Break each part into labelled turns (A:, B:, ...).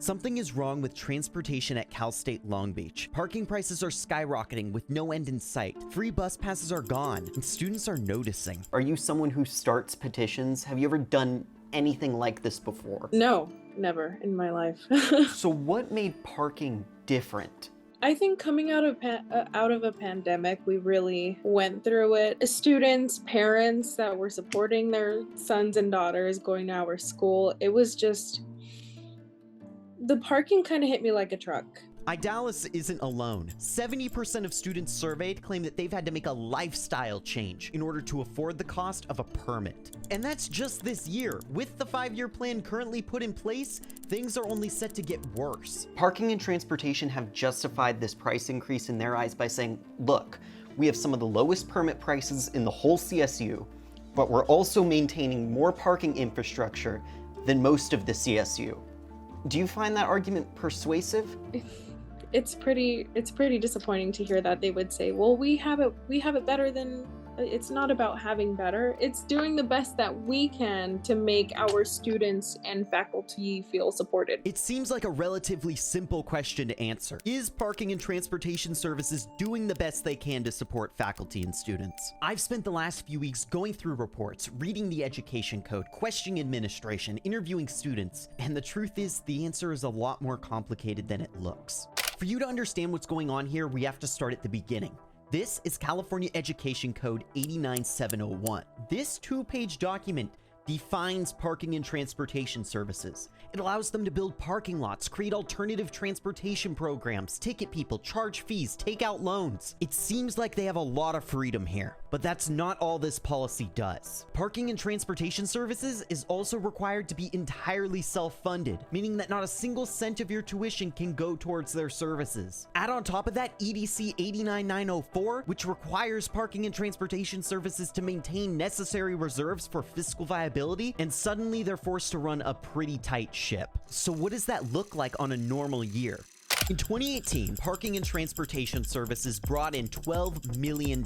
A: Something is wrong with transportation at Cal State Long Beach. Parking prices are skyrocketing with no end in sight. Free bus passes are gone, and students are noticing.
B: Are you someone who starts petitions? Have you ever done anything like this before?
C: No, never in my life.
B: So what made parking different?
C: I think coming out of a pandemic, we really went through it. Students, parents that were supporting their sons and daughters going to our school, it was just, the parking kind of hit me like a truck.
A: Idalis isn't alone. 70% of students surveyed claim that they've had to make a lifestyle change in order to afford the cost of a permit. And that's just this year. With the 5-year plan currently put in place, things are only set to get worse.
B: Parking and transportation have justified this price increase in their eyes by saying, look, we have some of the lowest permit prices in the whole CSU, but we're also maintaining more parking infrastructure than most of the CSU. Do you find that argument persuasive?
C: It's pretty disappointing to hear that they would say, well, we have it better than. It's not about having better. It's doing the best that we can to make our students and faculty feel supported.
A: It seems like a relatively simple question to answer. Is parking and transportation services doing the best they can to support faculty and students? I've spent the last few weeks going through reports, reading the education code, questioning administration, interviewing students, and the truth is the answer is a lot more complicated than it looks. For you to understand what's going on here, we have to start at the beginning. This is California Education Code 89701. This 2-page document defines parking and transportation services. It allows them to build parking lots, create alternative transportation programs, ticket people, charge fees, take out loans. It seems like they have a lot of freedom here, but that's not all this policy does. Parking and transportation services is also required to be entirely self-funded, meaning that not a single cent of your tuition can go towards their services. Add on top of that EDC 89904, which requires parking and transportation services to maintain necessary reserves for fiscal viability, and suddenly they're forced to run a pretty tight ship. So what does that look like on a normal year? In 2018, parking and transportation services brought in $12 million,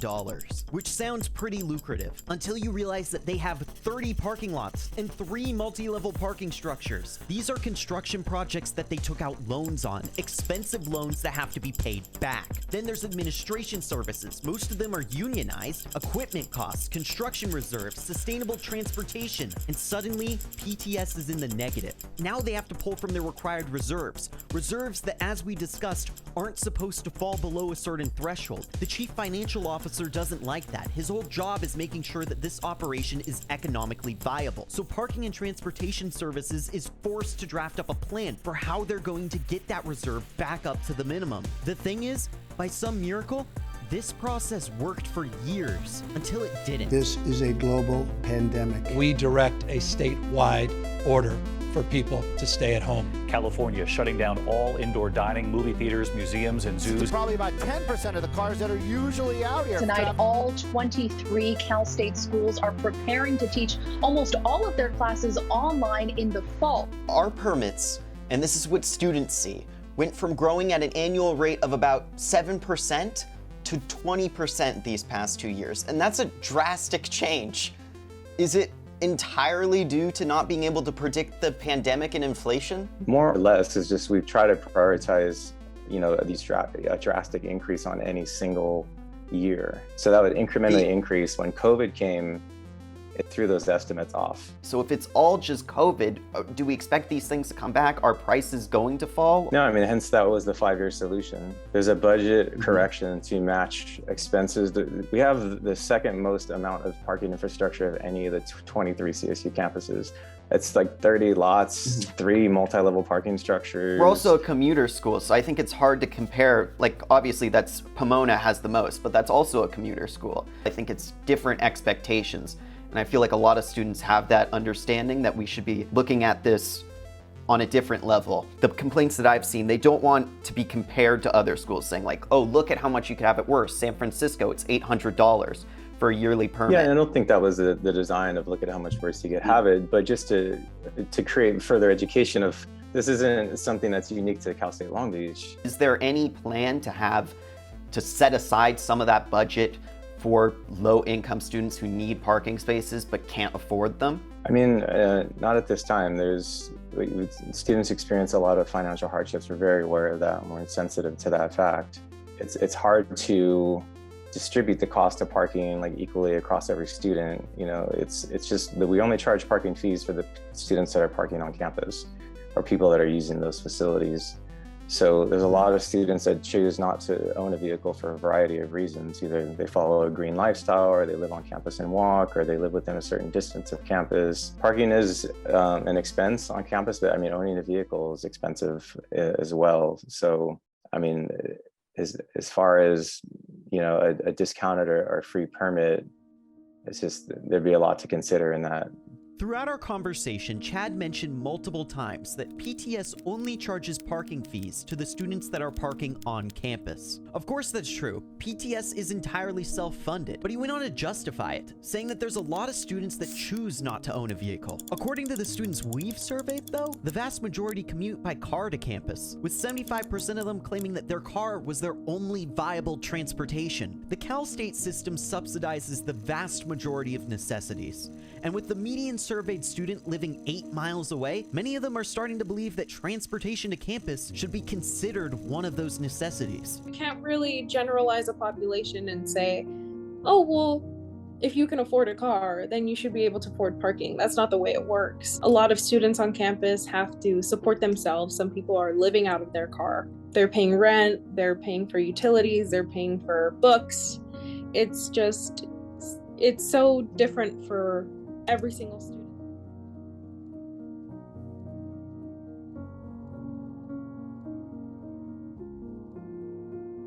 A: which sounds pretty lucrative, until you realize that they have 30 parking lots and 3 multi-level parking structures. These are construction projects that they took out loans on, expensive loans that have to be paid back. Then there's administration services. Most of them are unionized, equipment costs, construction reserves, sustainable transportation, and suddenly PTS is in the negative. Now they have to pull from their required reserves that, as we discussed, aren't supposed to fall below a certain threshold. The chief financial officer doesn't like that. His whole job is making sure that this operation is economically viable. So parking and transportation services is forced to draft up a plan for how they're going to get that reserve back up to the minimum. The thing is, by some miracle, this process worked for years until it didn't.
D: This is a global pandemic.
E: We direct a statewide order for people to stay at home.
F: California shutting down all indoor dining, movie theaters, museums, and zoos.
G: Probably about 10% of the cars that are usually out here.
H: Tonight, all 23 Cal State schools are preparing to teach almost all of their classes online in the fall.
B: Our permits, and this is what students see, went from growing at an annual rate of about 7% to 20% these past 2 years. And that's a drastic change. Is it entirely due to not being able to predict the pandemic and inflation?
I: More or less, it's just we've tried to prioritize, these drastic increase on any single year. So that would incrementally increase. When COVID came, it threw those estimates off.
B: So if it's all just COVID, do we expect these things to come back? Are prices going to fall?
I: No, hence that was the 5-year solution. There's a budget correction to match expenses. We have the second most amount of parking infrastructure of any of the 23 CSU campuses. It's like 30 lots, 3 multi-level parking structures.
B: We're also a commuter school, so I think it's hard to compare. Like, obviously that's Pomona has the most, but that's also a commuter school. I think it's different expectations. And I feel like a lot of students have that understanding that we should be looking at this on a different level. The complaints that I've seen, they don't want to be compared to other schools, saying like, oh, look at how much you could have it worse. San Francisco, it's $800 for a yearly permit.
I: Yeah, and I don't think that was the design of look at how much worse you could have it, but just to create further education of this isn't something that's unique to Cal State Long Beach.
B: Is there any plan to set aside some of that budget for low-income students who need parking spaces but can't afford them?
I: Not at this time. There's students experience a lot of financial hardships. We're very aware of that and we're sensitive to that fact. It's hard to distribute the cost of parking like equally across every student. You know, it's just that we only charge parking fees for the students that are parking on campus or people that are using those facilities. So there's a lot of students that choose not to own a vehicle for a variety of reasons. Either they follow a green lifestyle, or they live on campus and walk, or they live within a certain distance of campus. Parking is an expense on campus, but I mean, owning a vehicle is expensive as well. So, I mean, as far as, you know, a discounted or free permit, it's just, there'd be a lot to consider in that.
A: Throughout our conversation, Chad mentioned multiple times that PTS only charges parking fees to the students that are parking on campus. Of course that's true. PTS is entirely self-funded, but he went on to justify it, saying that there's a lot of students that choose not to own a vehicle. According to the students we've surveyed, though, the vast majority commute by car to campus, with 75% of them claiming that their car was their only viable transportation. The Cal State system subsidizes the vast majority of necessities, and with the median surveyed student living 8 miles away, many of them are starting to believe that transportation to campus should be considered one of those necessities.
C: You can't really generalize a population and say, oh, well, if you can afford a car, then you should be able to afford parking. That's not the way it works. A lot of students on campus have to support themselves. Some people are living out of their car. They're paying rent, they're paying for utilities, they're paying for books. It's so different for every single student.